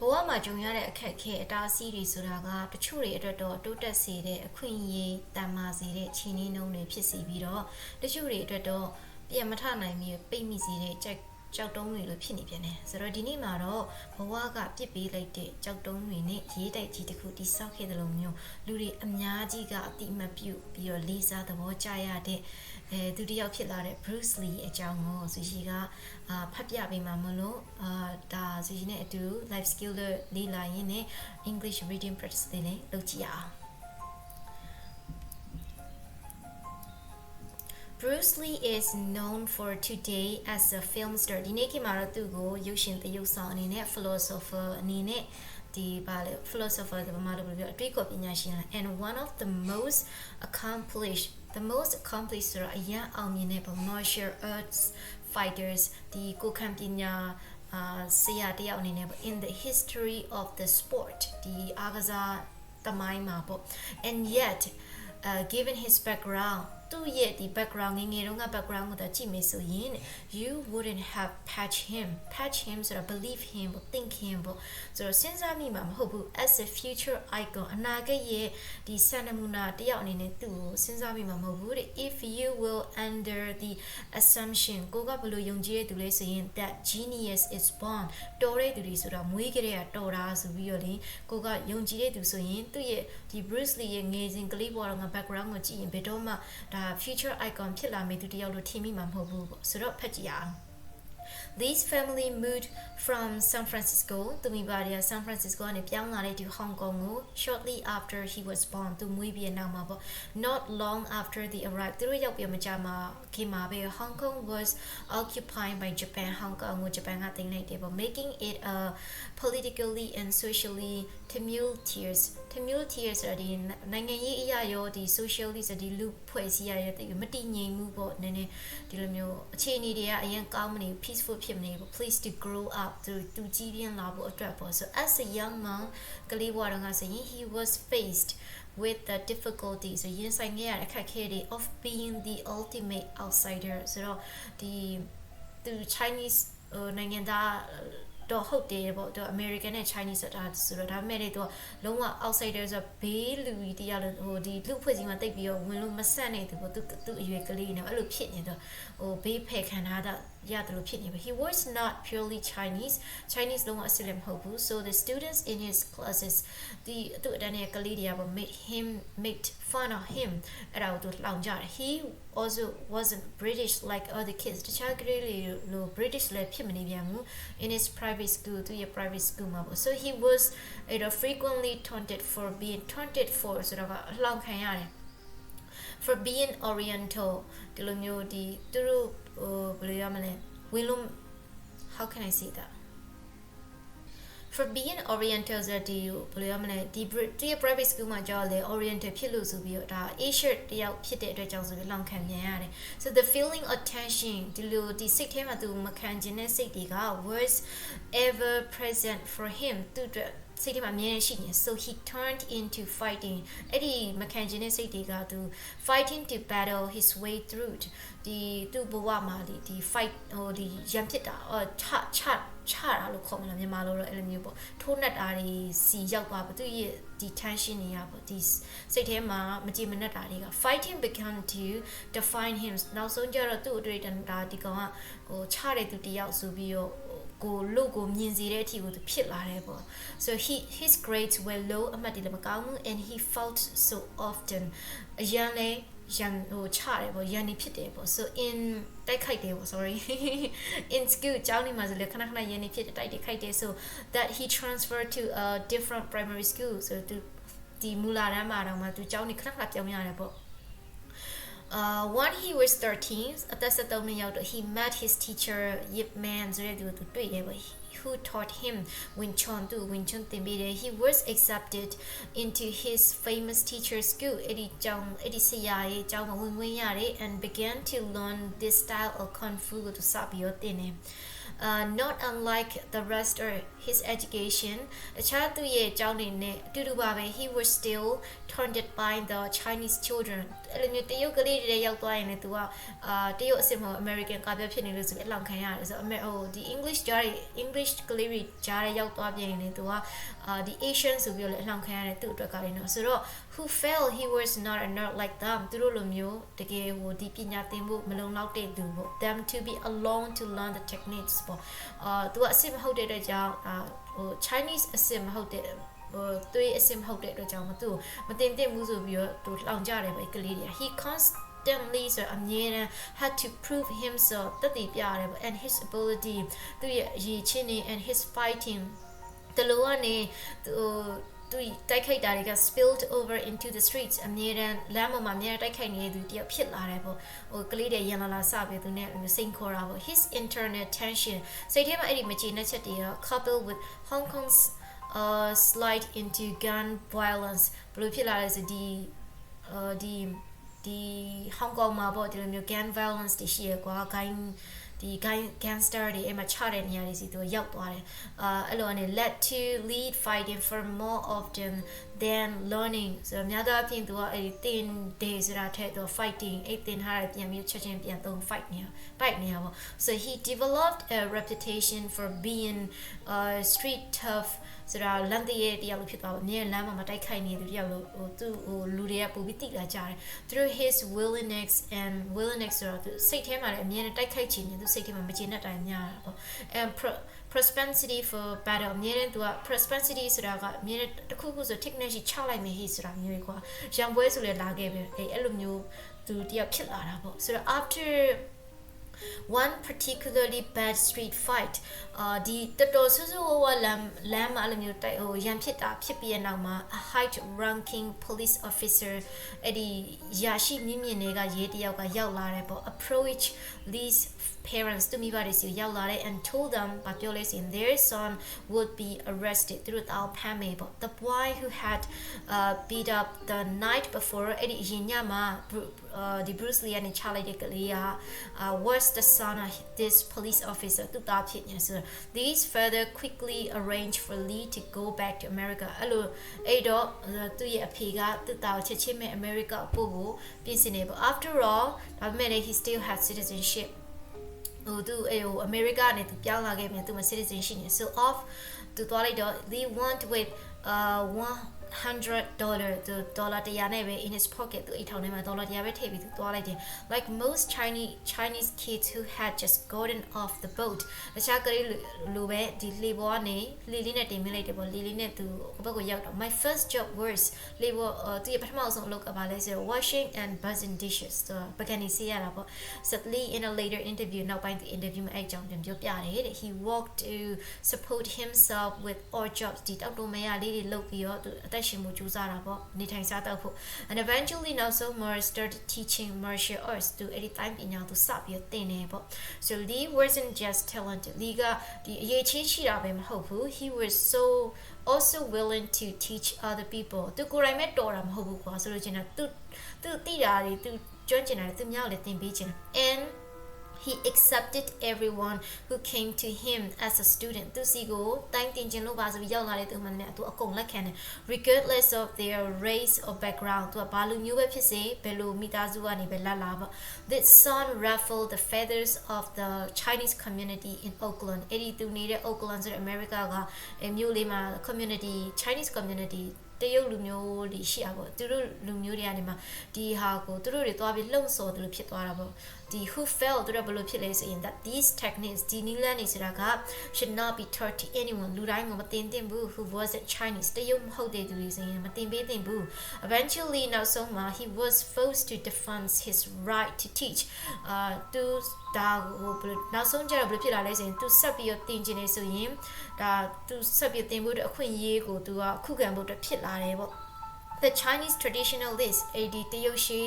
ဘဝမှာကြုံရတဲ့အခက်အခဲအတားအဆီးတွေဆိုတာကတချို့တွေအတွက်တော့တိုးတက်စေတဲ့အခွင့်အရေးတန်မာစေတဲ့ခြေနှင်းနှုံးတွေဖြစ်စီပြီးတော့တချို့တွေအတွက်တော့ပြန်မထနိုင်ပြီးပိတ်မိစေတဲ့ကြောက်တုံးတွေလိုဖြစ်နေပြန်တယ်ဆိုတော့ဒီနေ့မှာတော့ဘဝကပြစ်ပေးလိုက်တဲ့ကြောက်တုံးတွေနဲ့ရေးတိုက်ကြီးတစ်ခုတိစောက်ခဲ့တဲ့လိုမျိုးလူတွေအများကြီးကအတိအမှတ်ပြုပြီးတော့လေးစားသဘောကျရတဲ့သူတယောက်ဖြစ်လာတဲ့ Bruce Lee အကြောင်းကိုဆိုရှိကဖတ်ပြပေးမှာမလို့ဒါဆိုရှိနဲ့အတူ life skill တွေလေ့လာရင်းနဲ့ English reading practice တွေလည်းလုပ်ကြည့်အောင် Bruce Lee is known for today as a film star ဒီနေ့ခေတ်မှာတော့သူ့ကိုရုပ်ရှင်သရုပ်ဆောင်အနေနဲ့ philosopher အနေနဲ့ဒီပါလေ philosopher ကဘာမှလို့ပြောအတွေ့အကြုံပညာရှင် and one of the most accomplishedဆိုတော့အရင်အောင်မြင်တဲ့ martial arts fighters ဒီကိုခံပညာဆရာတယောက်အနေနဲ့ in the history of the sport ဒီအားကစားသမိုင်းမှာပေါ့ and yet given his background သူ့ရဲ့ဒီ background ငယ်ငယ်တုန်းက background ကိုကြည့်မယ်ဆိုရင် you wouldn't have patch him ဆိုတာ believe him ပေါ့ think him ပေါ့ဆိုတော့စဉ်းစားမိမှာမဟုတ်ဘူး as a future icon အနာဂတ်ရဲ့ဒီစံနမူနာတယောက်အနေနဲ့သူ့ကိုစဉ်းစားမိမှာမဟုတ်ဘူးတဲ့ if you will under the assumption ကိုကဘယ်လိုယုံကြည်ရတဲ့သူလဲဆိုရင် that genius is born တော်တဲ့သူတွေဆိုတာမွေးကလေးကတော်တာဆိုပြီးတော့လေကိုကယုံကြည်တဲ့သူဆိုရင်သူ့ရဲ့ဒီ Bruce Lee ရဲ့ငယ်စဉ်ကလေးဘဝတော့ငါ background ကိုကြည့်ရင်ဘယ်တော့မှဒါ future icon ဖြစ်လာမယ်သူတယောက်လို့ထင်မိမှာမဟုတ်ဘူးပေါ့ဆိုတော့ဖတ်ကြည့်အောင် This family moved from San Francisco သူမိဘတွေက San Francisco ကနေပြောင်းလာတဲ့ဒီ Hong Kong ကို shortly after he was born သူမွေးပြီးနောက်မှာပေါ့ not long after they arrived သူတို့ရောက်ပြီးမကြာမှာခင်မှာပဲ Hong Kong was occupied by Japan Hong Kong ကိုဂျပန်ကသိမ်းလိုက်တယ်ပေါ့ making it a politically and socially tumultuous ဆိုတဲ့ဒီနိုင်ငံရေးအရာရောဒီ socially ဆိုဒီလူဖွဲ့စည်းရတဲ့မတည်ငြိမ်မှုပေါ့နည်းနည်းဒီလိုမျိုးအခြေအနေတွေကအရင်ကောင်းမနေ peaceful ဖြစ်မနေပေါ့ please to grow up သူကြီးပြင်းလာဖို့အတွက်ပေါ့ so as a young man ကလေးဘဝတုန်းကဆိုရင် he was faced with the difficulties ဆိုရင်ဆိုင်ခဲ့ရတဲ့အခက်အခဲတွေ of being the ultimate outsider ဆိုတော့ဒီသူ Chinese နိုင်ငံသားတော့ဟုတ်တယ်ပေါ့သူ American နဲ့ Chinese ဆိုတာဆိုတော့ဒါပေမဲ့တော့လုံးဝ outsider ဆိုတော့ဘေးလူကြီးတရားလို့ဟိုဒီလူဖွဲ့စည်းမှာတိတ်ပြီးတော့ဝင်လို့မဆက်နိုင်ဘူးပေါ့သူအရွယ်ကလေးနေအဲ့လိုဖြစ်နေတော့ဟိုဘေးဖယ်ခံထားတာရတယ်လို့ဖြစ်နေပဲ he was not purely Chinese လုံးဝအစစ်လည်းမဟုတ်ဘူး so the students in his classes ဒီသူအတန်းရဲ့ကလေးတွေကပေါ့ made fun of him အဲ့ဒါကိုသူလောင်ကြတယ် he also wasn't British like other kids တခြားကလေးတွေလို British လည်းဖြစ်မနေပြန်ဘူး in his private school သူရဲ့ private school မှာပေါ့ so he was frequently taunted forဆိုတော့အလောင်ခံရတယ် for being oriental ဒီလိုမျိုးဒီသူတို့ဘယ်လိုရမလဲဝင်လို့ how can I say that for being oriental ဆိုဒီဘယ်လိုရမလဲဒီ private school မှာကြောက်လေ oriental ဖြစ်လို့ဆိုပြီးတော့ဒါ Asia တယောက်ဖြစ်တဲ့အတွက်ကြောင့်ဆိုပြီးလောင်ခံပြန်ရတယ် so the feeling of tension ဒီလိုဒီစိတ်ထဲမှာသူမခံကျင်တဲ့စိတ်တွေက was ever present for him သူတို့စိတ်ထဲမှာအမြဲရှိနေ so he turned into fighting အဲ့ဒီမခံကျင်တဲ့စိတ်တွေကသူ fighting to battle his way through ဒီသူ့ဘဝမှာဒီ fight ဟိုဒီရန်ဖြစ်တာချတာလို့ခေါ်မလားမြန်မာလိုတော့အဲ့လိုမျိုးပေါ့ထိုးနှက်တာတွေစီရောက်သွားပေါ့သူရဲ့ဒီ tension တွေကပေါ့ဒီစိတ်ထဲမှာမကြည်မနှက်တာတွေက fighting become to define him နောက်ဆုံးကျတော့သူ့အတွေ့အကြုံဒါဒီကောင်ကဟိုချတဲ့သူတယောက်ဆိုပြီးတော့ကိုလူကိုမြင်စီတဲ့အထိကိုသူဖြစ်လာတယ်ပေါ့ so his grades were low အမှတ်တွေလည်းမကောင်းဘူး and he felt so often အရန်လေရန်ဟိုချတယ်ပေါ့ရန်နေဖြစ်တယ်ပေါ့ so in တိုက်ခိုက်တယ်ပေါ့ sorry in school ကျောင်းနေမှာဆိုလေခဏရန်နေဖြစ်တယ်တိုက်တယ်ခိုက်တယ် so that he transferred to a different primary school so ဒီမူလာတန်းမှာတော့မှသူကျောင်းနေခဏပြောင်းရတယ်ပေါ့when he was 13အသက်73နှစ်ရောက်တော့ he met his teacher Yip Man ဆိုတဲ့သူကိုတွေ့တယ်ပေါ့ who taught him Wing Chun သင်ပေးတယ် he was accepted into his famous teacher school အဲ့ဒီဆရာရဲ့ကျောင်းမှာဝင်ရတယ် and began to learn this style of kung fu ကိုသူစပြီးတော့သင်တယ် not unlike the rest of his education တခြားသူရဲ့ကျောင်းနေနဲ့အတူတူပါပဲ he was still taunted by the Chinese children အဲ့လိုမျိုးတရုတ်ကလေးတွေရောက်သွားရင်လည်းသူကတရုတ်အစစ်မဟုတ် American ကပြဖြစ်နေလို့ဆိုပြီးအလောင်ခံရတယ်ဆိုတော့ဒီ English ကြားတွေ English ကလေးတွေကြားတွေရောက်သွားပြင်ရင်သူကဒီ Asian ဆိုပြီးတော့လည်းအလောင်ခံရတယ်သူ့အတွက်ကလည်းနော်ဆိုတော့ who felt he was not a nerd like them သူတို့လိုမျိုးတကယ်ဟိုဒီပညာသင်ဖို့မလုံလောက်တဲ့သူပေါ့ them to be alone to learn the techniques ပေါ့သူကအစစ်မဟုတ်တဲ့အတွက်ကြောင့်ဟို Chinese အစစ်မဟုတ်တဲ့သွေးအစစ်မဟုတ်တဲ့အတွက်ကြောင့်မသူမတင်သင့်ဘူးဆိုပြီးတော့သူလောင်ကြတယ်ပဲကလေးတွေ he constantly ဆိုအမြဲတမ်း had to prove himself တတိပြရတယ်ပေါ့ and his ability သူရဲ့အရေးချင်းနေ and his fighting တလို့ကနေသူတိုက်ခိုက်တာတွေက spilled over into the streets အမြဲတမ်းလမ်းပေါ်မှာအမြဲတိုက်ခိုက်နေသူတယောက်ဖြစ်လာတယ်ပေါ့ဟိုကလေးတွေရန်လာစပြီးသူနဲ့စိန်ခေါ်တာပေါ့ his internal tension စိတ်ထဲမှာအဲ့ဒီမကျေနပ်ချက်တွေက coupled with Hong Kong's slide into gun violence ဘယ်လိုဖြစ်လာလဲဆိုဒီ Hong Kong မှာပေါ့ဒီလိုမျိုး gun violence တွေရှိရကွာ ဒီ gangster တွေအဲ့မှာချတဲ့နေရာတွေစီသူရောက်သွားတယ်အဲ့လိုအနေ led to lead fighting for more often than learning ဆိုတော့များသောအားဖြင့်သူကအဲ့ဒီတင် day ဆိုတာထက်သူ fighting အဲ့တင်ထားတဲ့ပြန်ပြီးချက်ချင်းပြန်သုံး fight နေရပေါ့ so he developed a reputation for being street tough ဆိုတာလမ်းတရတယောက်ဖြစ်သွားပါအမြဲလမ်းမှာမတိုက်ခိုက်နေသူတယောက်လို့ဟိုသူ့ဟိုလူတွေကပိုပြီးတိလာကြတယ် through his willingness ဆိုတော့သူစိတ်ထဲမှာလည်းအမြဲတမ်းတိုက်ခိုက်ချင်တယ်သူစိတ်ထဲမှာမကျေနပ်တာများတာပေါ့ and propensity for battle အမြဲတမ်းသူက propensity ဆိုတာကအမြဲတမ်းတစ်ခုခုဆို technology ချလိုက်မယ်ဟိဆိုတာမျိုးကွာရံပွဲဆိုလည်းလာခဲ့ပဲအဲ့လိုမျိုးသူတယောက်ဖြစ်လာတာပေါ့ဆိုတော့ after one particularly bad street fight ဒီတော်ဆူဆူဝလမ်းမှာလည်းမျိုးတိုက်ဟိုရန်ဖြစ်တာဖြစ်ပြီးတဲ့နောက်မှာ a high ranking police officer အဲ့ဒီရာရှိမြင့်မြင့်တွေကရေးတယောက်ကရောက်လာတယ်ပေါ့ approach these parents သူမိဘတွေစီရောက်လာတယ် and told them ဘာပြောလဲဆိုရင် their son would be arrested သူတို့တောင်းဖမ်းမယ်ပေါ့ the boy who had beat up the night before အဲ့ဒီအရင်ညမှာဒီ Bruce Lee နဲ့ချလိုက်တဲ့ကလေးကwas the son of this police officer သူသားဖြစ်နေဆို these further quickly arranged for Lee to go back to America အဲ့တော့သူရဲ့အဖေကသူသားကိုချက်ချင်းမဲ့ America ပို့ဖို့ပြင်ဆင်နေပေါ့ after all ဒါပေမဲ့ he still had citizenship ဟိုသူအမေရိကနဲ့သူပြောင်းလာခဲ့ပြန်သူမှာ citizenship နေ so off သူသွားလိုက်တော့ they want with $100 ဒေါ်လာ100နဲ့ပဲ in his pocket သူအိတ်ထောင်ထဲမှာဒေါ်လာ100ပဲထည့်ပြီးသူသွားလိုက်တယ် like most Chinese kids who had just gotten off the boat တခြားကလေးလိုပဲဒီလေပေါ်ကနေလေလေးနဲ့တင်မိလိုက်တယ်ပေါ့လေလေးနဲ့သူဘက်ကိုရောက်တော့ my first job was လေပေါ်သူရဲ့ပထမဆုံးအလုပ်ကဘာလဲဆိုတော့ washing and buzzing dishes ဆိုပကံနေစီရတာပေါ့ sadly in a later interview နောက်ပိုင်းသူ interview မှာအဲ့အကြောင်းပြန်ပြောပြတယ်တဲ့ he worked to support himself with all jobs ဒီတောက်တိုမရလေးတွေလုပ်ပြီးတော့သူအသက်ရှင်မှုကြိုးစားတာပေါ့နေထိုင်စားတော့ဖို့ and eventually now so more started teaching martial arts သူအဲ့ဒီတိုင်းပညာသူစပြီးသင်နေပေါ့ so Lee wasn't just talented Lee ကဒီအရေးချင်းရှိတာပဲမဟုတ်ဘူး he was so also willing to teach other people သူကိုယ်တိုင်မဲ့တော်တာမဟုတ်ဘူးကွာဆိုလို့ချင်းတော့သူသိတာတွေသူကျွမ်းကျင်တာတွေသူများလည်းသင်ပေးခြင်း and he accepted everyone who came to him as a student သူစီကိုတိုင်းတင်ခြင်းလို့ပါဆိုပြီးရောက်လာတဲ့သူမှလည်းသူအကုန်လက်ခံတယ် regardless of their race or background သူကဘာလူမျိုးပဲဖြစ်စေဘယ်လိုမိသားစုကနေပဲလာပါ this son ruffled the feathers of the Chinese community in Oakland အဲ့ဒီသူနေတဲ့ Oakland ဆိုတဲ့ America ကမြို့လေးမှာ community Chinese community တရုတ်လူမျိုးတွေရှိတာပေါ့သူတို့လူမျိုးတွေကနေမှဒီဟာကိုသူတို့တွေသွားပြီးလှုံ့ဆော်သူတို့ဖြစ်သွားတာပေါ့ဒီ who felt သူတို့ဘယ်လိုဖြစ်လဲဆိုရင် that these techniques ဒီနည်းလမ်းတွေဆိုတာက should not be taught to anyone လူတိုင်းကိုမသင်သင့်ဘူး who wasn't Chinese တရုတ်မဟုတ်တဲ့သူတွေဆိုရင်မသင်ပေးသင့်ဘူး eventually နောက်ဆုံးမှာ he was forced to defend his right to teach သူဒါကိုနောက်ဆုံးကျတော့ဘယ်လိုဖြစ်လာလဲဆိုရင်သူဆက်ပြီးတော့သင်ကျင်နေဆိုရင်ဒါသူဆက်ပြီးသင်ဖို့အခွင့်အရေးကိုသူကခုခံဖို့ဖြစ်လာတယ်ပေါ့ the Chinese traditionalists အဲ့ဒီတရုတ်ရှိ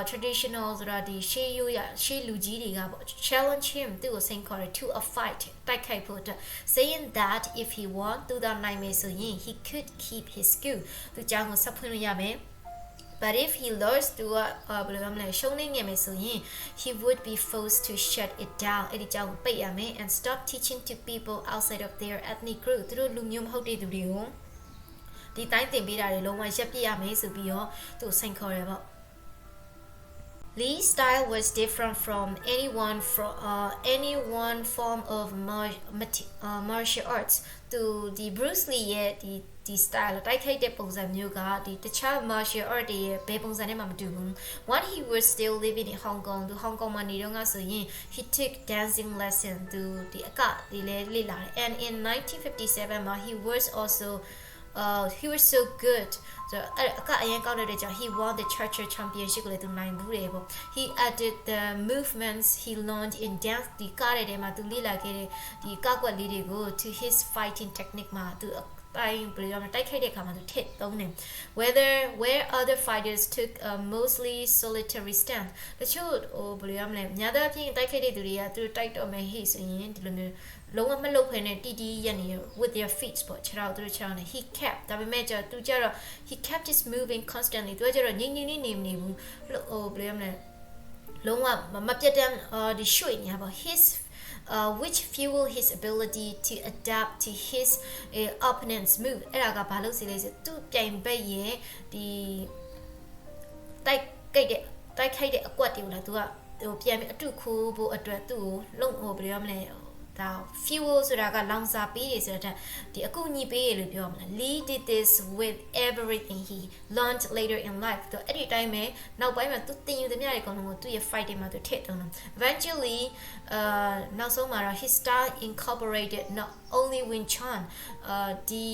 traditional ဆိုတာဒီရှေးရိုးရရှေးလူကြီးတွေကပေါ့ challenge him သူ့ကိုစိန်ခေါ်တယ် to a fight တိုက်ခိုက်ဖို့အတွက် saying that if he won သူသာနိုင်မယ်ဆိုရင် he could keep his skill သူကြောင့်ကိုဆက်ဖွင့်လို့ရမယ် But if he lost to he would be forced to shut it down and stop teaching to people outside of their ethnic group သူတို့လူမျိုးမဟုတ်တဲ့သူတွေကိုဒီတိုင်းသင်ပေးတာတွေလုံးဝရပ်ပြရမယ်ဆိုပြီးတော့သူစိန်ခေါ်တယ်ပေါ့ Lee's style was different from any one form of martial arts သူဒီ Bruce Lee ရဲ့ဒီ style တိုက်ခိုက်တဲ့ပုံစံမျိုးကဒီတခြား martial art တွေရဲ့ဘယ်ပုံစံနဲ့မှမတူဘူး When he was still living in Hong Kong သူ Hong Kong မှာနေတော့ကဆိုရင် he took dancing lesson သူဒီအကဒီလေ့လာတယ် and in 1957 မှာ he was so good so he won the Churchill Championship ကိုလည်းသူနိုင်ဘူးတယ်ပေါ့ he added the movements he learned in dance ဒီကားတွေထဲမှာသူလေ့လာခဲ့တဲ့ဒီကားကွက်လေးတွေကို to his fighting technique မှာသူတိုင်းဘယ်လိုလဲတိုက်ခိုက်တဲ့အခါမှာသူထည့်သုံးတယ် where other fighters took a mostly solitary stand တချို့ဘယ်လိုရမလဲညာတဲ့အပြင်တိုက်ခိုက်တဲ့သူတွေကသူတိုက်တော့မယ်ဟိဆိုရင်ဒီလိုမျိုးလုံးဝမလုပ်ဖ ೇನೆ တီတီရက်နေ with their feet ပေါ့ခြေထောက်သူတို့ခြေထောက်နဲ့ he kept ဒါပေမဲ့သူကျတော့ he kept just moving constantly သူကကျတော့ငြိမ်ငြိမ်လေးနေမနေဘူးဘယ်လိုရမလဲလုံးဝမပြတ်တမ်းဒီရွှေ့နေပါ his which fuel his ability to adapt to his opponent's move အဲ့ဒါကဘာလို့စီလဲဆိုသူပြိုင်ဘက်ရဲ့ဒီတိုက်ခိုက်တဲ့အကွက်တွေကိုလည်းသူကပြန်ပြီးအတုခိုးဖို့အတွက်သူ့ကိုလုံဘယ်လိုရမလဲဒါ fuel ဆိုတာကလောင်စာပေးရဆိုတော့ဒီအကူအညီပေးရလို့ပြောမှာ Lee did this with everything he learned later in life တော့အဲ့ဒီတိုင်းပဲနောက်ပိုင်းမှာသူသင်ယူသမျှတွေအကုန်လုံးကိုသူ့ရဲ့ fight တွေမှာသူထည့်သုံးတယ် eventually နောက်ဆုံးမှာတော့ his style incorporated not only Wing Chun ဒီ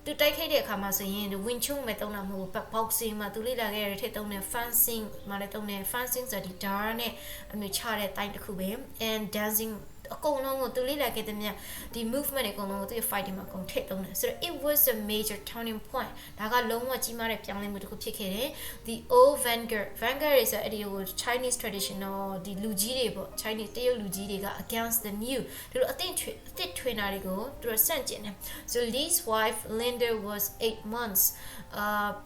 သူတိုက်ခိုက်တဲ့အခါမှာဆိုရင် Wing Chun ပဲသုံးတာမဟုတ်ဘူး boxing မှာသူလေ့လာခဲ့ရတဲ့ထည့်သုံးတယ် fencing မှာလည်းသုံးတယ် fencing ဆိုတဲ့ဓာတ်နဲ့အမျိုးချတဲ့တိုင်းတစ်ခုပဲ and dancing အကုန်လုံးကိုသူလေ့လာခဲ့တဲ့မြတ်ဒီ movement တွေအကုန်လုံးကိုသူရဲ့ fight တွေမှာအကုန်ထည့်သုံးတယ်ဆိုတော့ it was a major turning point ဒါကလုံးဝကြီးမားတဲ့ပြောင်းလဲမှုတစ်ခုဖြစ်ခဲ့တယ် the old vanguard တွေဆိုအဲ့ဒီကို Chinese traditional ဒီလူကြီးတွေပေါ့ Chinese တရုတ်လူကြီးတွေက against the new ဒီလိုအသစ်ထွင်တာတွေကိုသူတို့ဆန့်ကျင်တယ် so Lee's wife Linda was 8 months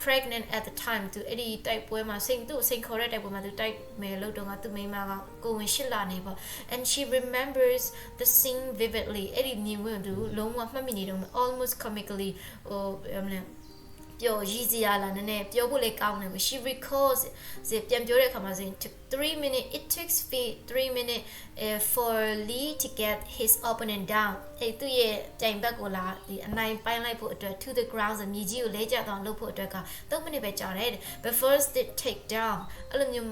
pregnant at the time သူအဲ့ဒီတိုက်ပွဲမှာစိန်ခေါ်တဲ့တိုက်ပွဲမှာသူတိုက်မယ်လို့တော့ကသူမိန်းမကကိုဝင်8လနေပေါ့ and she remembers the scene vividly အဲ့ဒီမြင်ဝင်သူလုံးဝမှတ်မိနေတော့ almost comically ပြောရည်စရာလာနည်းနည်းပြောဖို့လည်းကောင်းတယ်ပဲ she recalls ပြန်ပြောတဲ့အခါမှာဆိုရင် it took 3 minutes for Lee to get his opponent down အဲ့သူရဲ့တိုင်ဘက်ကိုလာဒီအနိုင်ပိုင်းလိုက်ဖို့အတွက် to the ground ဆိုမြေကြီးကိုလဲကျသွားလုပ်ဖို့အတွက်က3မိနစ်ပဲကြာတယ် but first the take down အဲ့လိုမျိုး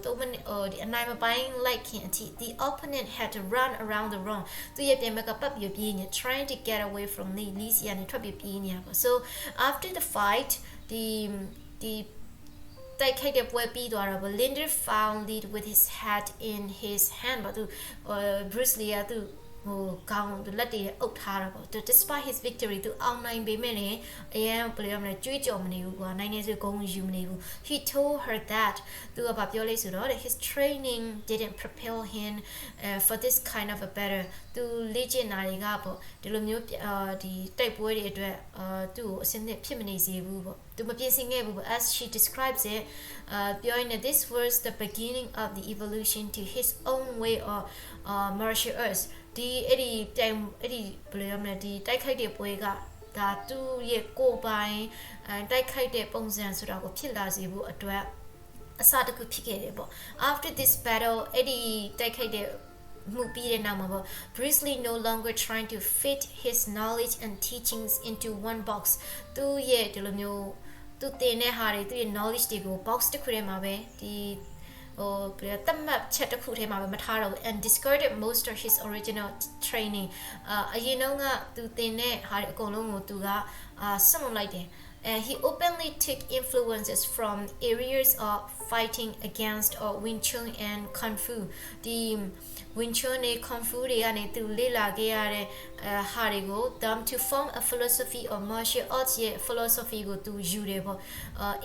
3မိနစ်ဒီအနိုင်မပိုင်းလိုက်ခင်အထိ the opponent had to run around the room သူရဲ့ပြန်ဘက်ကပတ်ပြီးပြေးနေ trying to get away from Lee စီကနေထွက်ပြီးပြေးနေတာပေါ့ so after the fight theတိုက်ခိုက်တဲ့ပွဲပြီးသွားတော့ Linda found Lee with his head in his hand ဘာသူ Bruce Lee ကသူကောင်းလက်တွေအုပ်ထားတာပေါ့ despite his victory သူအောင်နိုင်ပေမဲ့လည်းအရင်ဘယ်လိုရမလဲကြွေးကြော်မနေဘူးကွာနိုင်နေဆိုဂုဏ်ယူမနေဘူး he told her that သူကပြောလဲဆိုတော့ his training didn't prepare him for this kind of a better သူလေ့ကျင့်တာတွေကပေါ့ဒီလိုမျိုးဒီတိုက်ပွဲတွေအတွက်သူ့ကိုအစနစ်ဖြစ်မနေစေဘူးပေါ့သူမပြင်ဆင်ခဲ့ဘူးပေါ့ as she describes it ပြောရင် this was the beginning of the evolution to his own way of martial arts ဒီအဲ့ဒီဘယ်လိုရမလဲဒီတိုက်ခိုက်တဲ့ပွဲကဒါသူ့ရဲ့ကိုယ်ပိုင်တိုက်ခိုက်တဲ့ပုံစံဆိုတာကိုဖြစ်လာစေဖို့အတွက်အစတစ်ခုဖြစ်ခဲ့တယ်ပေါ့ after this battle အဲ့ဒီတိုက်ခိုက်တဲ့မှုပြီးတဲ့နောက်မှာပေါ့ Bruce Lee no longer trying to fit his knowledge and teachings into one box သူ့ရဲ့ဒီလိုမျိုးသူသင်တဲ့ဟာတွေသူ့ရဲ့ knowledge တွေကို box တစ်ခုထဲမှာပဲဒီတတ်မှတ်ချက်တစ်ခုထဲမှာပဲမထားတော့ဘူး and discarded most of his original training အရင်တော့ကသူသင်တဲ့ဟာတွေအကုန်လုံးကိုသူကစွန့်လွတ်လိုက်တယ်he openly took influences from areas of fighting against Wing Chun and Kung Fu ဒီ Wing Chun နဲ့ Kung Fu တွေကနေသူလေ့လာခဲ့ရတဲ့ဟာတွေကို them to form a philosophy of martial arts ရဲ့ philosophy ကိုသူယူတယ်ပေါ့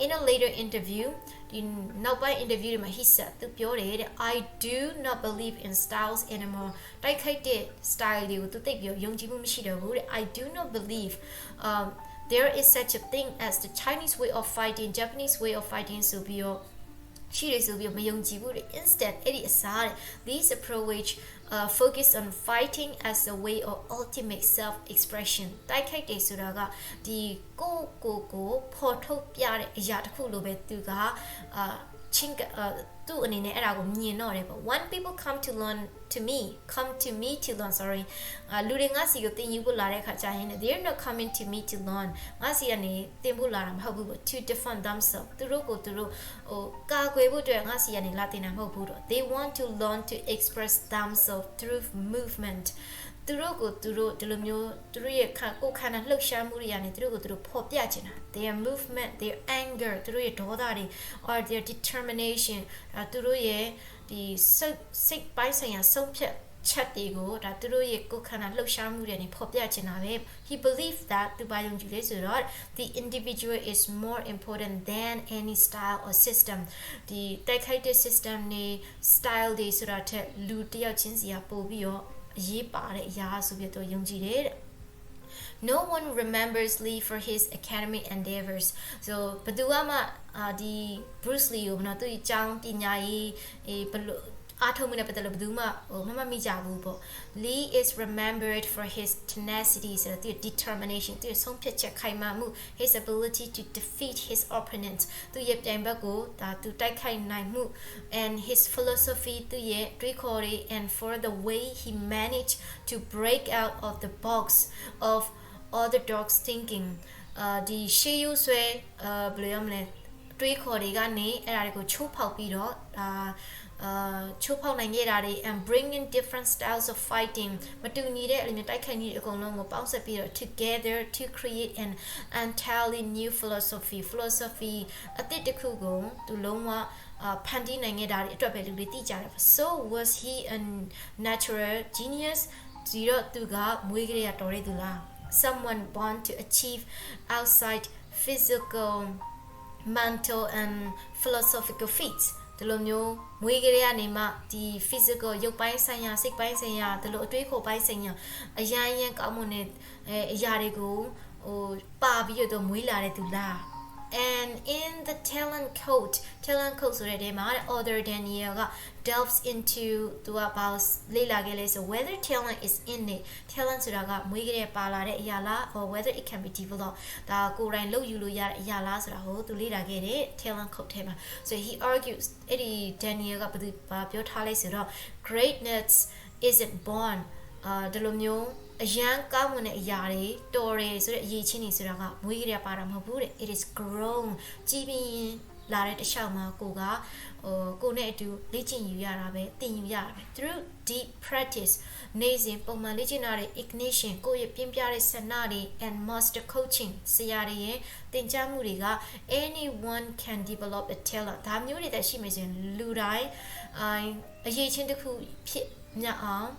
in a later interview ဒီနောက်ပိုင်း interview တွေမှာ he said သူပြောတယ်တဲ့ I do not believe in styles anymore တိုက်ခိုက်တဲ့ style တွေကိုသူသိပြီးယုံကြည်မှုမရှိတော့ဘူးတဲ့ I do not believe there is such a thing as the Chinese way of fighting, Japanese way of fighting ဆိုပြီးတော့ရှိတယ်ဆိုပြီးမယုံကြည်ဘူးလေ instead အဲ့ဒီအစားတဲ့ this approach focus on fighting as a way of ultimate self expression တိုက်ခိုက်တယ်ဆိုတာကဒီကိုဖော်ထုတ်ပြတဲ့အရာတစ်ခုလိုပဲသူကချင်းသူ့အနေနဲ့အဲ့ဒါကိုမြင်တော့တယ်ပေါ့ when people come to me to learn sorry လူတွေငါစီကိုသင်ယူဖို့လာတဲ့အခါကျရင် they're not coming to me to learn ငါစီကနေသင်ဖို့လာတာမဟုတ်ဘူးပေါ့ to defend themselves သူတို့ကိုသူတို့ကာကွယ်ဖို့အတွက်ငါစီကနေလာသင်တာမဟုတ်ဘူးတော့ they want to learn to express themselves through movement သူတို့ကိုသူတို့ဒီလိုမျိုးသူတို့ရဲ့ကိုယ်ခန္ဓာလှုပ်ရှားမှုတွေကနေသူတို့ကိုသူတို့ဖော်ပြချင်တာ their movement their anger သူတို့ရဲ့ဒေါသတွေ or their determination သူတို့ရဲ့ဒီစိတ်ပိုင်းဆိုင်ရာဆုံးဖြတ်ချက်တွေကိုဒါသူတို့ရဲ့ကိုယ်ခန္ဓာလှုပ်ရှားမှုတွေနဲ့ဖော်ပြချင်တာပဲ he believed that သူပါယုံကြည်လေဆိုတော့ the individual is more important than any style or system ဒီတိုက်ခိုက်တဲ့ system တွေ style တွေဆိုတာထက်လူတစ်ယောက်ချင်းစီကပို့ပြီးတော့အရေးပါတဲ့အရာဆိုပြီးတော့ယုံကြည်တယ်တဲ့ no one remembers Lee for his academic endeavors so ဘယ်သူမှဒီ Bruce Lee ကိုနော်သူအကြောင်းပညာရေးဘယ်လိုအားထုတ်မှုနဲ့ပတ်သက်လို့ဘယ်သူမှမမိကြဘူးပေါ့ Lee is remembered for his tenacity ဆိုတော့သူ determination သူဆုံးဖြတ်ချက်ခိုင်မာမှု his ability to defeat his opponent သူရဲ့ပြိုင်ဘက်ကိုဒါသူတိုက်ခိုက်နိုင်မှု and his philosophy သူရဲ့တွေးခေါ်တွေ and for the way he managed to break out of the box of orthodox thinking ဒီရှေးရိုးဆွဲဘယ်လိုရမလဲတွေးခေါ်တွေကနေအဲ့ဒါတွေကိုချိုးဖောက်ပြီးတော့ချိုးဖောက်နိုင်ခဲ့တာတွေ and bring in different styles of fighting မတူညီတဲ့အမျိုးတိုက်ခိုက်နည်းအကုန်လုံးကိုပေါင်းစပ်ပြီးတော့ together to create an entirely new philosophy အသစ်တစ်ခုကိုသူလုံးဝဖန်တီးနိုင်ခဲ့တာတွေအတွက်ပဲလူတွေသိကြတယ် so was he a natural genius ဒီတော့သူကမွေးကလေးကတော်တဲ့သူလား someone born to achieve outside physical mental and philosophical feats ဒီလိုမျိုးမွေးကလေးကနေမှဒီ physical ရုပ်ပိုင်းဆိုင်ရာစိတ်ပိုင်းဆိုင်ရာဒီလိုအတွေးခေါ်ပိုင်းဆိုင်ရာအရန်ကောင်းမွန်တဲ့အရာတွေကိုပါပြီးတော့မွေးလာတဲ့သူလား and in the talent code ဆိုတဲ့နေရာမှာ author Daniel က delves into သူကဘာလေ့လာခဲ့လဲဆို whether talent is innate talent ဆိုတာကမွေးကလေးပါလာတဲ့အရာလား or whether it can be developed ဒါကိုယ်တိုင်လုပ်ယူလို့ရတဲ့အရာလားဆိုတာကိုသူလေ့လာခဲ့တဲ့ talent code ထဲမှာ so he argues အဲ့ဒီ Daniel ကဘာပြောထားလဲဆိုတော့ greatness isn't born ဒီလိုမျိုးအရန်ကောင်းမွန်တဲ့အရာတွေတော်တယ်ဆိုတဲ့အရေးချင်းတွေဆိုတာကမွေးကလေးပါတာမဟုတ်ဘူးတဲ့ it is grown ကြီးပြီးရင်လာတဲ့တစ်လျှောက်မှာကိုနဲ့အတူလေ့ကျင့်ယူရတာပဲသင်ယူရတာပဲ through deep practice နေစဉ်ပုံမှန်လေ့ကျင့်ရတဲ့ ignition ကိုယ့်ရဲ့ပြင်းပြတဲ့ဆန္ဒတွေ and master coaching ဆရာတွေရဲ့သင်ကြားမှုတွေက anyone can develop a talent ဒါမျိုးတွေတက်ရှိမှဆိုရင်လူတိုင်းအရေးချင်းတစ်ခုဖြစ်မြတ်အောင်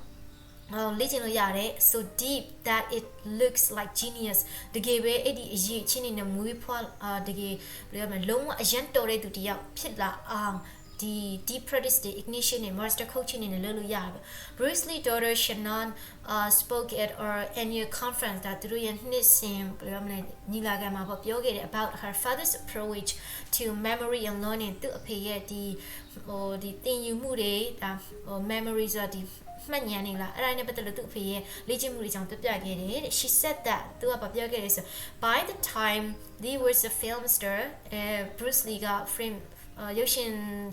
လေ့ကျင့်လို့ရတယ် so deep that it looks like genius တကယ်ပဲအဲ့ဒီအရေးချင်းနေနဲ့မွေးဖွားတကယ်ဘယ်လိုရမလဲလုံးဝအရန်တော်တဲ့သူတယောက်ဖြစ်လာအောင်ဒီ deep practice တွေ ignition တွေ master coaching တွေနဲ့လုပ်လို့ရတယ် Bruce Lee daughter Shannon spoke at our annual conference ဒါသူတို့ရဲ့နှစ်စဉ်ဘယ်လိုရမလဲညီလာခံမှာပြောခဲ့တယ် about her father's approach to memory and learning သူ့အဖေရဲ့ဒီသင်ယူမှုတွေဒါ memory ဆိုတာဒီမှတ်ဉာဏ်နေလားအဲ့ဒါနဲ့ပတ်သက်လို့သူ့အဖေရဲ့လေ့ကျင့်မှုတွေကြောင့်ပြပြခဲ့တယ် she said that သူကပြောခဲ့တယ်ဆို by the time Lee was a film star Bruce Lee က frame ရုပ်ရှင်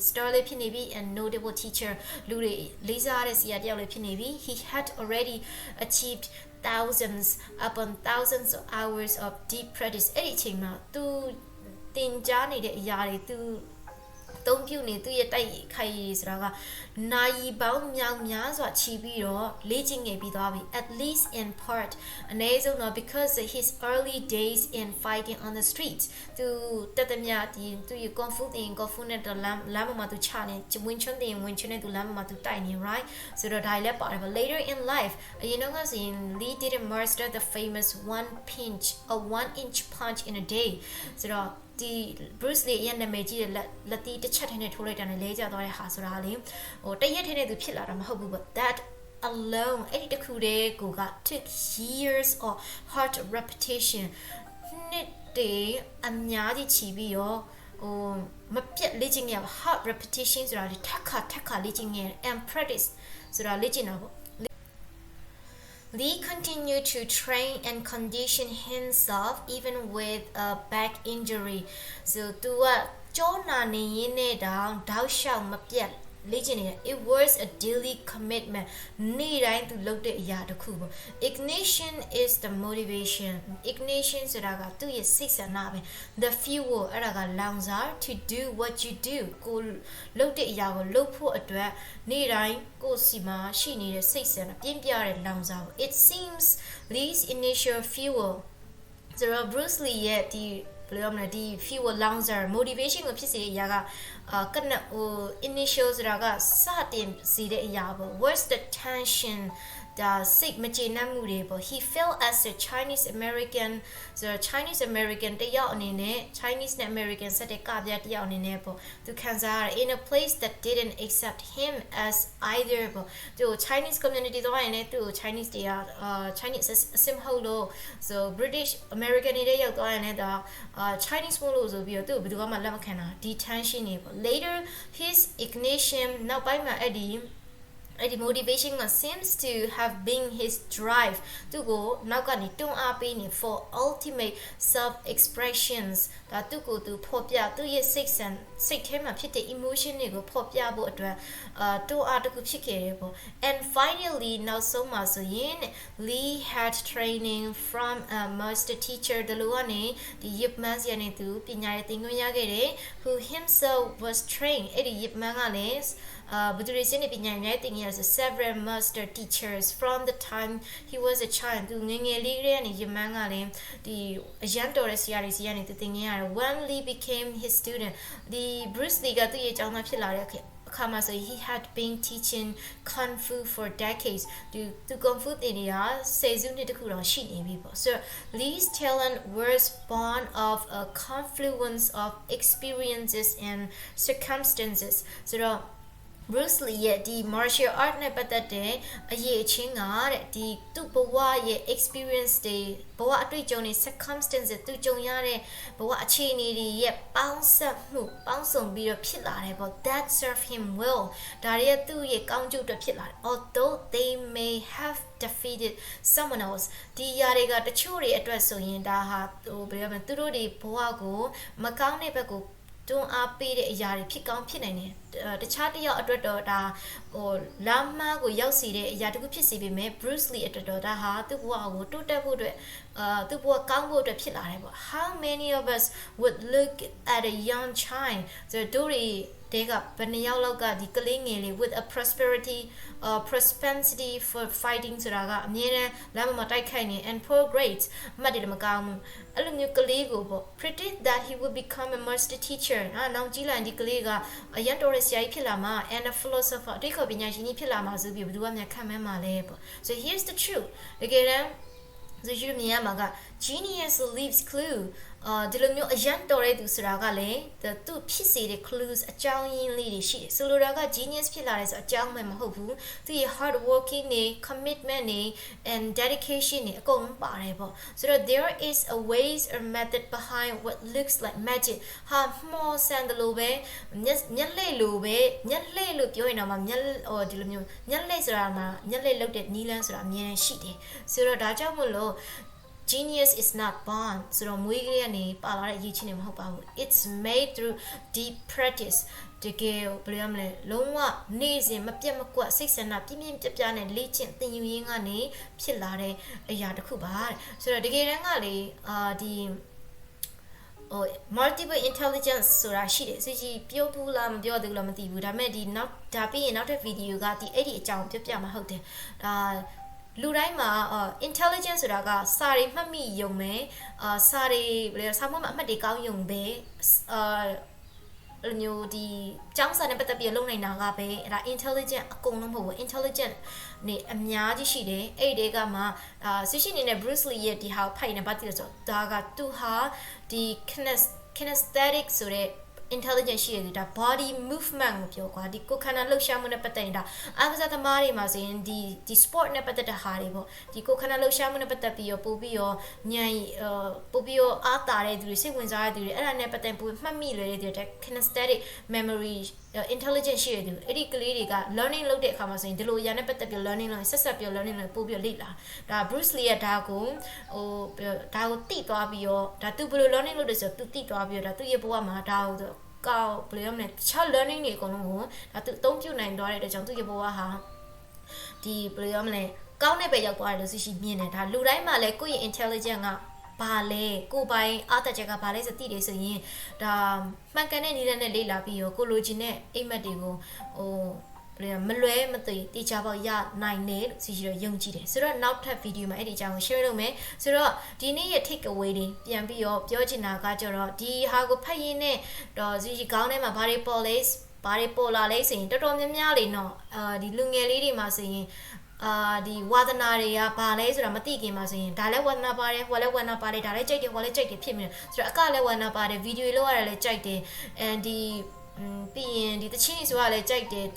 star လေးဖြစ်နေပြီ and notable teacher လူတွေလေးစားတဲ့ဆရာတယောက်လေးဖြစ်နေပြီ he had already achieved thousands upon thousands of hours of deep practice အဲ့ဒီအချိန်မှာသူသင်ကြားနေတဲ့အရာတွေသူသုံးပြုနေသူရဲ့တိုက်ခိုက်ရေးဆိုတာကနိုင်ပေါင်းများစွာချီပြီးတော့လေ့ကျင့်ခဲ့ပြီးသွားပြီ at least in part အနည်းဆုံးတော့ because his early days in fighting on the streets သူတက်တမြဒီသူရဲ့ kung fu နဲ့လမ်းပေါ်မှာသူချနေဝင်ချွန်းနဲ့သူလမ်းပေါ်မှာသူတိုက်နေ right ဆိုတော့ဒါလည်းပါတယ် but later in life အရင်တော့ဆိုရင် Lee didn't master the famous one inch punch in a day ဆိုတော့ဒီ Bruce Lee ရဲ့နာမည်ကြီးတဲ့လက်တီးတစ်ချက်ထဲနဲ့ထိုးလိုက်တာနဲ့လဲကျသွားတဲ့ဟာဆိုတာလေတရက်ထဲနဲ့သူဖြစ်လာတာမဟုတ်ဘူး but that alone အဲ့ဒီတစ်ခုတည်းကိုက took years of hard repetition နှစ်တွေအများကြီးချီပြီးရောမပြတ်လေ့ကျင့်ရပါ hard repetition ဆိုတာဒီထက်ခါလေ့ကျင့်ရ and practice ဆိုတာလေ့ကျင့်တာပေါ့Lee continued to train and condition himself even with a back injury. So, သူကကြောနာနေရင်းနဲ့တောင်ရှောက်မပြတ်လေ့ကျင့်နေတယ် It was a daily commitment. နေ့တိုင်းသူလုပ်တဲ့အရာတစ်ခုပေါ့ Ignition is the motivation. Ignition ဆိုတာကသူ့ရဲ့စိတ်ဆန္ဒပဲ The fuel အဲ့ဒါကလောင်စာ to do what you do. ကိုလုပ်တဲ့အရာကိုလုပ်ဖို့အတွက်နေ့တိုင်းကိုစီမှာရှိနေတဲ့စိတ်ဆန္ဒပြင်းပြတဲ့လောင်စာပေါ့ It seems Lee's initial fuel ဆိုတော့ Bruce Lee ရဲ့ဒီဒီ fuel launcher motivation ကိုဖြစ်စေတဲ့အရာကကနinitial ဆိုတာကစတင်စေတဲ့အရာပေါ့ what's the tension ဒါစိတ်မကျေနပ်မှုတွေပေါ့ he felt as a Chinese American ဆိုတော့ Chinese American တယောက်အနေနဲ့ Chinese နဲ့ American ဆက်တဲ့ကပြတယောက်အနေနဲ့ပေါ့သူခံစားရတယ် in a place that didn't accept him as either ပေါ့သူ Chinese community တော့ရင်လည်းသူ Chinese တွေကChinese အစစ်မဟုတ်လို့ so British American တွေရောက်သွားရင်လည်းဒါChinese မို့လို့ဆိုပြီးတော့သူဘယ်သူမှလက်မခံတာဒီ tension တွေပေါ့ later his ignition နောက်ပိုင်းမှာအဲ့ဒီmotivation seems to have been his drive သူကိုနောက်ကနေတွန်းအားပေးနေ for ultimate self expressions ဒါသူကိုသူဖော်ပြသူရဲ့စိတ်ထဲမှာဖြစ်တဲ့ emotion တွေကိုဖော်ပြဖို့အတွက်တွန်းအားတစ်ခုဖြစ်ခဲ့တယ်ပေါ့ and finally နောက်ဆုံးမှာဆိုရင် Lee had training from a master teacher တလူကနေဒီ Yip Man စီကနေသူပညာရေးသင်ခွင့်ရခဲ့တယ် who himself was trained အဲ့ဒီ Yip Man ကလည်းဘသူတွေစနေပညာရေးသင်ရ several master teachers from the time he was a child သူငယ်လေးကလေးကနေယမန်ကလည်းဒီအရန်တော်တဲ့ဆရာတွေစီကနေသူသင်ခဲ့ရတယ် when Lee became his student ဒီ Bruce Lee ကသူ့ရဲ့ကျောင်းသားဖြစ်လာတဲ့အခါမှာဆို he had been teaching kung fu for decades သူ kung fu သင်နေတာ10စုနှစ်တခုတော့ရှိနေပြီပေါ့ so Lee's talent was born of a confluence of experiences and circumstances ဆိုတော့Bruce Lee ရဲ့ဒီ martial art နဲ့ပတ်သက်တဲ့အရေးအချင်းကတဲ့ဒီသူ့ဘဝရဲ့ experience တွေဘဝအတွေ့အကြုံတွေ circumstances သူကြုံရတဲ့ဘဝအခြေအနေတွေရဲ့ပေါင်းစပ်မှုပေါင်းစုံပြီးတော့ဖြစ်လာတယ်ပေါ့ that served him well ဒါတွေရဲ့သူ့ရဲ့ကောင်းကျိုးအတွက်ဖြစ်လာတယ် although they may have defeated someone else ဒီຢာတွေကတချို့တွေအတွက်ဆိုရင်ဒါဟာဘယ်လိုမလဲသူတို့တွေဘဝကိုမကောင်းတဲ့ဘက်ကိုတွန်းအားပေးတဲ့အရာတွေဖြစ်ကောင်းဖြစ်နိုင်တယ်တခြားတစ်ယောက်အတွက်တော့ဒါလမ်းမကိုရောက်စီတဲ့အရာတခုဖြစ်စီပေမဲ့ Bruce Lee အတွက်တော့ဒါဟာသူ့ဘဝကိုတိုးတက်ဖို့အတွက်သူ့ဘဝကောင်းဖို့အတွက်ဖြစ်လာတယ်ပေါ့ How many of us would look at a young child ဆိုတော့တို့တွေကဘယ်နှယောက်လောက်ကဒီကလေးငယ်လေး with a propensity for fighting ဆိုတာကအမြဲတမ်းလမ်းမှာတိုက်ခိုက်နေ and poor grades မှတ်တယ်မကောင်းဘူးအဲ့လိုမျိုးကလေးကိုပေါ့ predict that he would become a master teacher နောက်ကြီးလာရင်ဒီကလေးကအရန်တော်ဆရာကြီးဖြစ်လာမှာ and a philosopher အတိတ်ကပညာရှင်ကြီးဖြစ်လာမှာဆိုပြီးဘယ်သူမှမခံမှန်းမှာလဲပေါ့ so here's the truth တကယ်တမ်းဆိုယူမြင်ရမှာက genius leaves clue ဒီလိုမျိုးအရန်တော်တဲ့သူဆိုတာကလည်းသူဖြစ်စေတဲ့ clues အကြောင်းရင်းလေးတွေရှိတယ်ဆိုလိုတာက genius ဖြစ်လာတယ်ဆိုအကြောင်းမှမဟုတ်ဘူးသူရဲ့ hard working နေ commitment နေ and dedication နေအကုန်လုံးပါတယ်ပေါ့ဆိုတော့ there is a ways or method behind what looks like magic ဟာမော်ဆန်တယ်လို့ပဲညက်လက်လို့ပြောရင်တော့မှဒီလိုမျိုးညက်လက်ဆိုတာမှာညက်လက်လုပ်တဲ့နီးလန်းဆိုတာအများကြီးရှိတယ်ဆိုတော့ဒါကြောင့်မို့လို့ Genius is not born ဆိုတော့မွေးကလေးကနေပါလာတဲ့အရေးချင်းတွေမဟုတ်ပါဘူး It's made through deep practice တကယ်ဘယ်လိုမလဲလုံးဝနေ့စဉ်မပြတ်မကွက်စိတ်ဆန္ဒပြင်းပြနဲ့လေ့ကျင့်သင်ယူရင်းကနေဖြစ်လာတဲ့အရာတစ်ခုပါဆိုတော့တကယ်တမ်းကလေဒီmultiple intelligence ဆိုတာရှိတယ်ဆိုကြီးပြောဘူးလားမပြောသေးဘူးလားမသိဘူးဒါပေမဲ့ဒီဒါပြီးရင်နောက်တဲ့ဗီဒီယိုကဒီအဲ့ဒီအကြောင်းပြပြမှာဟုတ်တယ်ဒါလူတိုင်းမှာ intelligence ဆိုတာကစာတွေမှတ်မိယုံပဲစာတွေဘယ်လိုစာမွေးမှာအမှတ်တွေကောင်းယုံပဲလိုမျိုးဒီကျောင်းစာနဲ့ပတ်သက်ပြီးလုံနိုင်တာကပဲအဲ့ဒါ intelligent အကုန်လုံးမဟုတ်ဘူး intelligent နေအများကြီးရှိတယ်အဲ့ဒီကမှဆရှိနေတဲ့ Bruce Lee ရဲ့ဒီဟာဖိုင်နေပါတိလို့ဆိုဒါကသူဟာဒီ kinesthetic ဆိုတဲ့ intelligent ရှိရတဲ့ဒါ body movement ကိုပြောကွာဒီကိုခန္ဓာလှုပ်ရှားမှုနဲ့ပတ်သက်ရင်ဒါအားကစားသမားတွေမှာဆိုရင်ဒီ sport နဲ့ပတ်သက်တဲ့ဟာတွေပေါ့ဒီကိုခန္ဓာလှုပ်ရှားမှုနဲ့ပတ်သက်ပြီးပို့ပြီးညံပို့ပြီးအားတာတဲ့သူတွေစိတ်ဝင်စားတဲ့သူတွေအဲ့ဒါနဲ့ပတ်သက်ပို့မှတ်မိလွယ်တဲ့သူတွေ kinesthetic memory intelligent ရှိတဲ့သူအဲ့ဒီကလေးတွေက learning လုပ်တဲ့အခါမှာဆိုရင်ဒီလိုအရာနဲ့ပတ်သက်ပြီး learning လုပ်ရင်ဆက်ပြီး learning လုပ်ပို့ပြီးလေ့လာဒါ Bruce Lee ရဲ့ဒါကိုတိသွားပြီးတော့ဒါသူဘယ်လို learning လုပ်တယ်ဆိုတော့သူတိသွားပြီးတော့ဒါသူ့ရဲ့ဘဝမှာဒါကိုကောက်ဘယ်လိုရမလဲတခြား learning တွေအကုန်လုံးကိုဒါသူအသုံးပြုနိုင်သွားတဲ့အတွက်ကြောင့်သူ့ရဲ့ဘဝဟာဒီဘယ်လိုရမလဲကောင်းတဲ့ဘက်ရောက်သွားတယ်လို့သိရှိမြင်တယ်ဒါလူတိုင်းမှာလည်းကိုယ့်ရဲ့ intelligent ကဘာလဲကိုပိုင်အားတက်ချက်ကဘာလဲဆိုသိတယ်ဆိုရင်ဒါမှန်ကန်တဲ့နည်းနဲ့လေ့လာပြီးရောကိုလိုချင်တဲ့အိမ်မက်တွေကိုမလွဲမသွေတေချာပေါက်ရနိုင်တယ်လို့စီရှိတော့ယုံကြည်တယ်ဆိုတော့နောက်ထပ်ဗီဒီယိုမှာအဲ့ဒီအကြောင်းကို share လုပ်မယ်ဆိုတော့ဒီနေ့ရဲ့ take away တွေပြန်ပြီးတော့ပြောချင်တာကကြတော့ဒီဟာကိုဖတ်ရင်းနဲ့တော့စီရှိခေါင်းထဲမှာဘာတွေပေါ်လာလဲဆိုရင်တော်တော်များများလေးနော်ဒီလူငယ်လေးတွေမှာဆိုရင်ဒီဝါသနာတွေကဘာလဲဆိုတာမသိခင်မှာဆိုရင်ဒါလည်းဝါသနာပါတယ်ဟိုလည်းဝါသနာပါတယ်ဒါလည်းကြိုက်တယ်ဟိုလည်းကြိုက်တယ်ဖြစ်နေတယ်ဆိုတော့အကလည်းဝါသနာပါတယ်ဗီဒီယိုလောက်ရတယ်လည်းကြိုက်တယ်ပြီးရင်ဒီတချင်းဆိုတာလည်းကြိုက်တယ်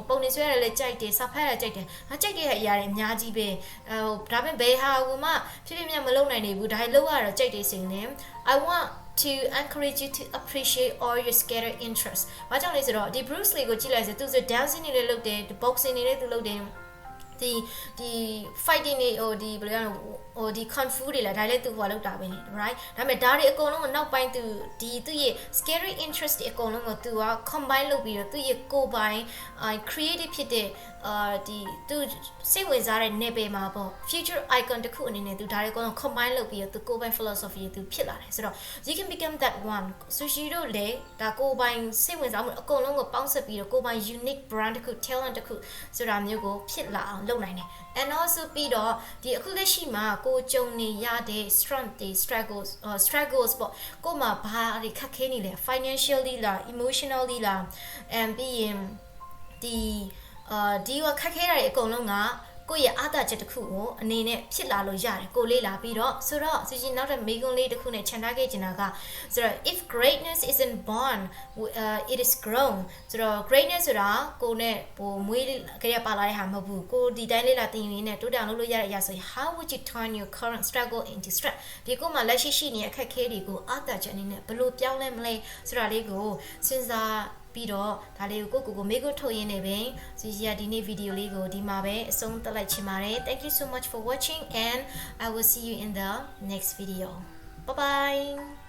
ပုံနေဆွဲရတယ်လည်းကြိုက်တယ်စာဖတ်ရတယ်ကြိုက်တယ်ငါကြိုက်တဲ့အရာတွေအများကြီးပဲဒါပေမဲ့ဘယ်ဟာကိုမှဖြစ်ဖြစ်မြတ်မလုပ်နိုင်နေဘူးဒါလည်းလောက်ရတော့ကြိုက်တယ်ဆိုရင် I want to encourage you to appreciate all your scattered interests ဘာကြောင့်လဲဆိုတော့ဒီ Bruce Lee ကိုကြည့်လိုက်ဆိုသူဆို dancing တွေလည်းလုပ်တယ် boxing တွေလည်းသူလုပ်တယ်ဒီ fighting တွေဒီဘယ်လိုလဲဒီ kung fu တွေလားဒါလည်းသူဟိုလောက်တာပဲလေ right ဒါပေမဲ့ဒါတွေအကုန်လုံးကိုနောက်ပိုင်းသူရဲ့ scary interest တွေအကုန်လုံးကိုသူက combine လုပ်ပြီးတော့သူရဲ့ကိုယ်ပိုင် creative ဖြစ်တဲ့ဒီသူစိတ်ဝင်စားတဲ့ level မှာပေါ့ future icon တစ်ခုအနေနဲ့သူဒါတွေအကုန်လုံး combine လုပ်ပြီးတော့သူကိုယ်ပိုင် philosophy သူဖြစ်လာတယ်ဆိုတော့ you can become that one sushi တို့လေဒါကိုယ်ပိုင်စိတ်ဝင်စားမှုအကုန်လုံးကိုပေါင်းစပ်ပြီးတော့ကိုယ်ပိုင် unique brand တစ်ခု talent တစ်ခုဆိုတာမျိုးကိုဖြစ်လာအောင်လုပ်နိုင်တယ် and also ပြီးတော့ဒီအခုလက်ရှိမှာကိုကြုံနေရတဲ့ strength တွေ struggles ပေါ့ကိုမှဘာတွေခက်ခဲနေလဲ financially လား emotionally လား and ပြီးရင်ဒီခက်ခဲတာတွေအကုန်လုံးကကိုယ့်ရဲ့အားသာချက်တစ်ခုကိုအနေနဲ့ဖြစ်လာလို့ရတယ်ကိုလေးလာပြီးတော့ဆိုတော့စီရှင်နောက်တဲ့မိကွန်းလေးတစ်ခုနဲ့ခြံထားခဲ့ချင်တာကဆိုတော့ if greatness isn't born it is grown ဆိုတော့ greatness ဆိုတာကိုနဲ့ဟိုမွေးကြရပါလာတဲ့ဟာမဟုတ်ဘူးကိုဒီတိုင်းလေးလာတင်ရင်းနဲ့တိုးတောင်လုပ်လို့ရတဲ့အရာဆိုရင် how would you turn your current struggle into strength ဒီကိုမှလက်ရှိနေတဲ့အခက်ခဲတွေကိုအားသာချက်အနေနဲ့ဘယ်လိုပြောင်းလဲမလဲဆိုတာလေးကိုစဉ်းစားပြီးတော့ဒါလေးကိုကိုမေးခွန်းထုတ်ရင်းနေပဲစီစီကဒီနေ့ဗီဒီယိုလေးကိုဒီမှာပဲအဆုံးသတ်လိုက်ချင်ပါတယ် Thank you so much for watching and I will see you in the next video. Bye bye.